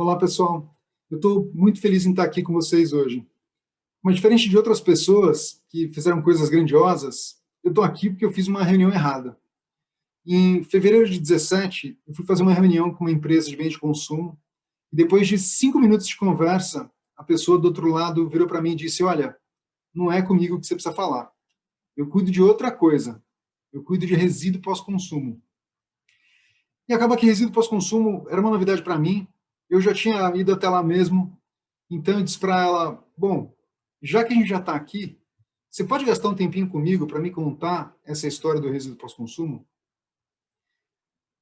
Olá, pessoal. Eu estou muito feliz em estar aqui com vocês hoje. Mas diferente de outras pessoas que fizeram coisas grandiosas, eu estou aqui porque eu fiz uma reunião errada. Em fevereiro de 17, eu fui fazer uma reunião com uma empresa de bens de consumo e depois de 5 minutos de conversa, a pessoa do outro lado virou para mim e disse: "Olha, não é comigo que você precisa falar. Eu cuido de outra coisa. Eu cuido de resíduo pós-consumo." E acaba que resíduo pós-consumo era uma novidade para mim. Eu já tinha ido até lá mesmo. Então eu disse para ela: "Bom, já que a gente já está aqui, você pode gastar um tempinho comigo para me contar essa história do resíduo pós-consumo?"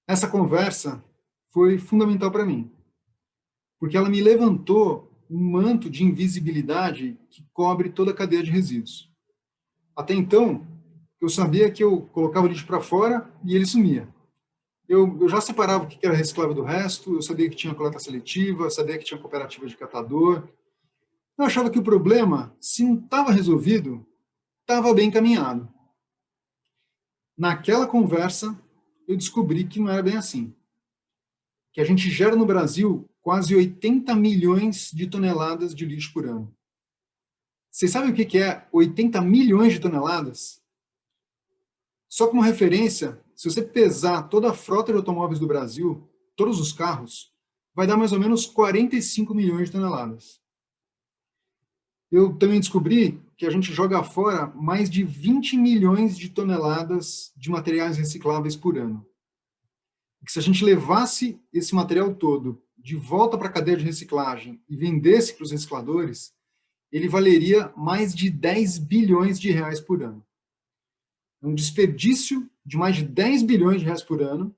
Essa conversa foi fundamental para mim, porque ela me levantou um manto de invisibilidade que cobre toda a cadeia de resíduos. Até então, eu sabia que eu colocava o lixo para fora e ele sumia. Eu já separava o que era reciclável do resto, eu sabia que tinha coleta seletiva, sabia que tinha cooperativa de catador. Eu achava que o problema, se não estava resolvido, estava bem encaminhado. Naquela conversa, eu descobri que não era bem assim. Que a gente gera no Brasil quase 80 milhões de toneladas de lixo por ano. Vocês sabem o que é 80 milhões de toneladas? Só como referência, se você pesar toda a frota de automóveis do Brasil, todos os carros, vai dar mais ou menos 45 milhões de toneladas. Eu também descobri que a gente joga fora mais de 20 milhões de toneladas de materiais recicláveis por ano. Que se a gente levasse esse material todo de volta para a cadeia de reciclagem e vendesse para os recicladores, ele valeria mais de 10 bilhões de reais por ano. É um desperdício de mais de 10 bilhões de reais por ano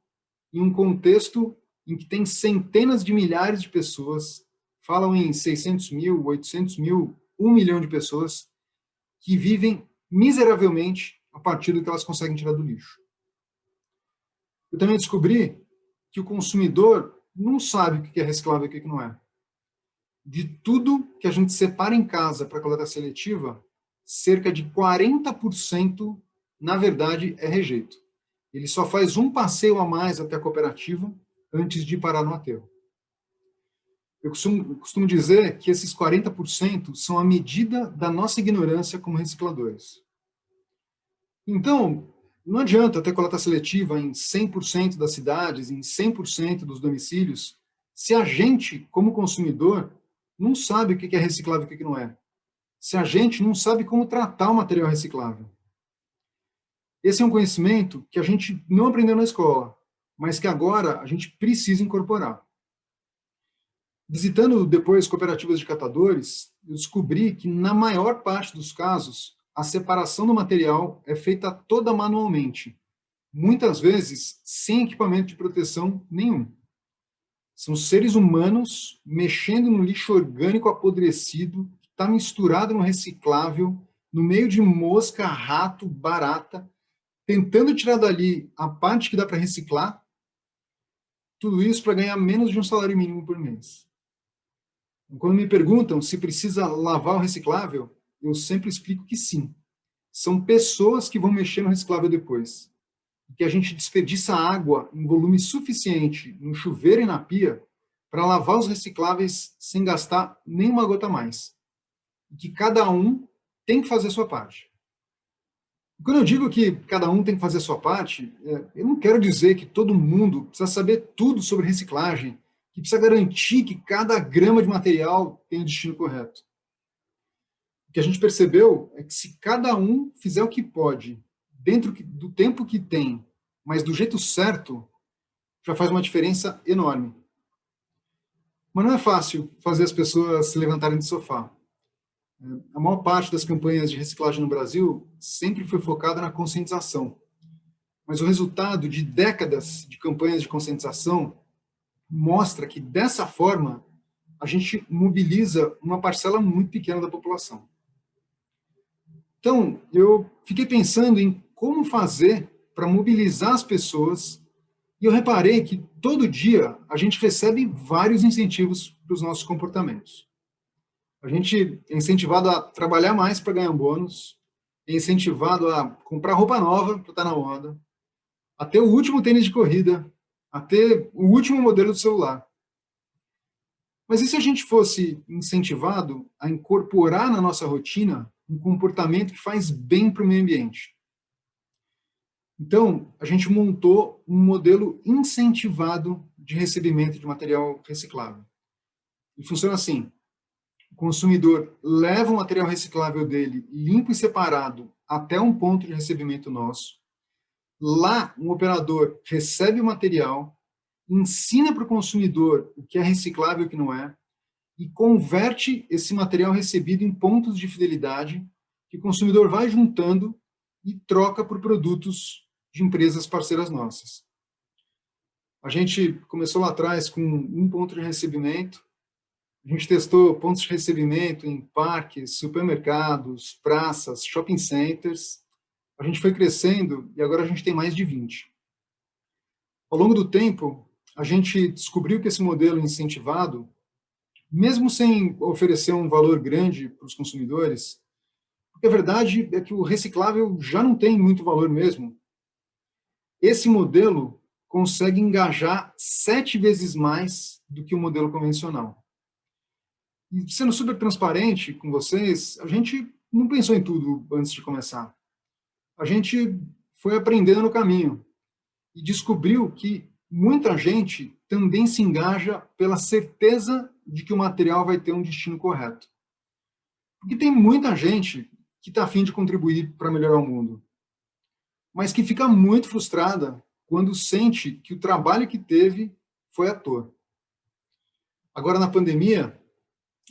em um contexto em que tem centenas de milhares de pessoas, falam em 600 mil, 800 mil, 1 milhão de pessoas que vivem miseravelmente a partir do que elas conseguem tirar do lixo. Eu também descobri que o consumidor não sabe o que é reciclável e o que não é. De tudo que a gente separa em casa para coleta seletiva, cerca de 40%, na verdade, é rejeito. Ele só faz um passeio a mais até a cooperativa antes de parar no aterro. Eu costumo dizer que esses 40% são a medida da nossa ignorância como recicladores. Então, não adianta ter coleta seletiva em 100% das cidades, em 100% dos domicílios, se a gente, como consumidor, não sabe o que é reciclável e o que não é. Se a gente não sabe como tratar o material reciclável. Esse é um conhecimento que a gente não aprendeu na escola, mas que agora a gente precisa incorporar. Visitando depois cooperativas de catadores, eu descobri que, na maior parte dos casos, a separação do material é feita toda manualmente, muitas vezes sem equipamento de proteção nenhum. São seres humanos mexendo no lixo orgânico apodrecido, que está misturado no reciclável, no meio de mosca, rato, barata, tentando tirar dali a parte que dá para reciclar, tudo isso para ganhar menos de um salário mínimo por mês. Quando me perguntam se precisa lavar o reciclável, eu sempre explico que sim. São pessoas que vão mexer no reciclável depois. Que a gente desperdiça água em volume suficiente no chuveiro e na pia para lavar os recicláveis sem gastar nenhuma gota a mais. E que cada um tem que fazer a sua parte. Quando eu digo que cada um tem que fazer a sua parte, eu não quero dizer que todo mundo precisa saber tudo sobre reciclagem, que precisa garantir que cada grama de material tem o destino correto. O que a gente percebeu é que se cada um fizer o que pode, dentro do tempo que tem, mas do jeito certo, já faz uma diferença enorme. Mas não é fácil fazer as pessoas se levantarem do sofá. A maior parte das campanhas de reciclagem no Brasil sempre foi focada na conscientização. Mas o resultado de décadas de campanhas de conscientização mostra que, dessa forma, a gente mobiliza uma parcela muito pequena da população. Então, eu fiquei pensando em como fazer para mobilizar as pessoas e eu reparei que todo dia a gente recebe vários incentivos para os nossos comportamentos. A gente é incentivado a trabalhar mais para ganhar um bônus, é incentivado a comprar roupa nova para estar na moda, a ter o último tênis de corrida, a ter o último modelo do celular. Mas e se a gente fosse incentivado a incorporar na nossa rotina um comportamento que faz bem para o meio ambiente? Então, a gente montou um modelo incentivado de recebimento de material reciclável. E funciona assim: o consumidor leva o material reciclável dele limpo e separado até um ponto de recebimento nosso. Lá, um operador recebe o material, ensina para o consumidor o que é reciclável e o que não é, e converte esse material recebido em pontos de fidelidade que o consumidor vai juntando e troca por produtos de empresas parceiras nossas. A gente começou lá atrás com um ponto de recebimento, a gente testou pontos de recebimento em parques, supermercados, praças, shopping centers. A gente foi crescendo e agora a gente tem mais de 20. Ao longo do tempo, a gente descobriu que esse modelo incentivado, mesmo sem oferecer um valor grande para os consumidores, porque a verdade é que o reciclável já não tem muito valor mesmo. Esse modelo consegue engajar 7 vezes mais do que o modelo convencional. E sendo super transparente com vocês, a gente não pensou em tudo antes de começar. A gente foi aprendendo no caminho e descobriu que muita gente também se engaja pela certeza de que o material vai ter um destino correto. Porque tem muita gente que está a fim de contribuir para melhorar o mundo, mas que fica muito frustrada quando sente que o trabalho que teve foi à toa. Agora, na pandemia,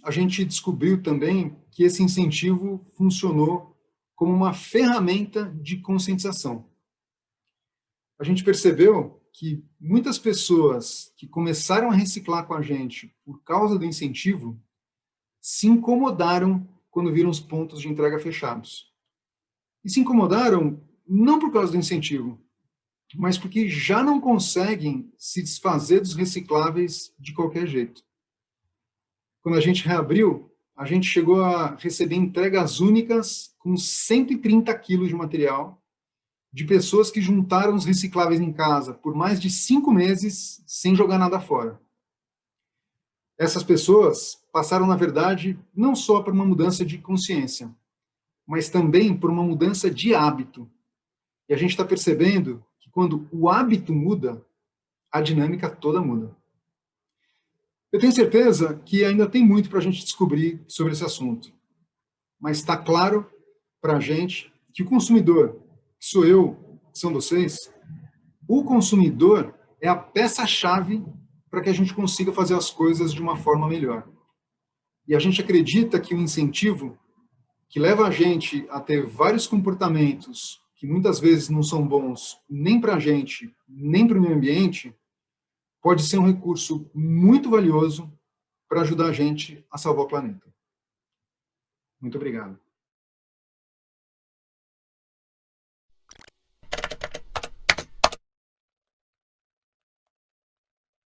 a gente descobriu também que esse incentivo funcionou como uma ferramenta de conscientização. A gente percebeu que muitas pessoas que começaram a reciclar com a gente por causa do incentivo se incomodaram quando viram os pontos de entrega fechados. E se incomodaram não por causa do incentivo, mas porque já não conseguem se desfazer dos recicláveis de qualquer jeito. Quando a gente reabriu, a gente chegou a receber entregas únicas com 130 quilos de material, de pessoas que juntaram os recicláveis em casa por mais de 5 meses sem jogar nada fora. Essas pessoas passaram, na verdade, não só por uma mudança de consciência, mas também por uma mudança de hábito. E a gente está percebendo que quando o hábito muda, a dinâmica toda muda. Eu tenho certeza que ainda tem muito para a gente descobrir sobre esse assunto, mas está claro para a gente que o consumidor, que sou eu, que são vocês, o consumidor é a peça-chave para que a gente consiga fazer as coisas de uma forma melhor. E a gente acredita que o incentivo, que leva a gente a ter vários comportamentos que muitas vezes não são bons nem para a gente, nem para o meio ambiente, pode ser um recurso muito valioso para ajudar a gente a salvar o planeta. Muito obrigado.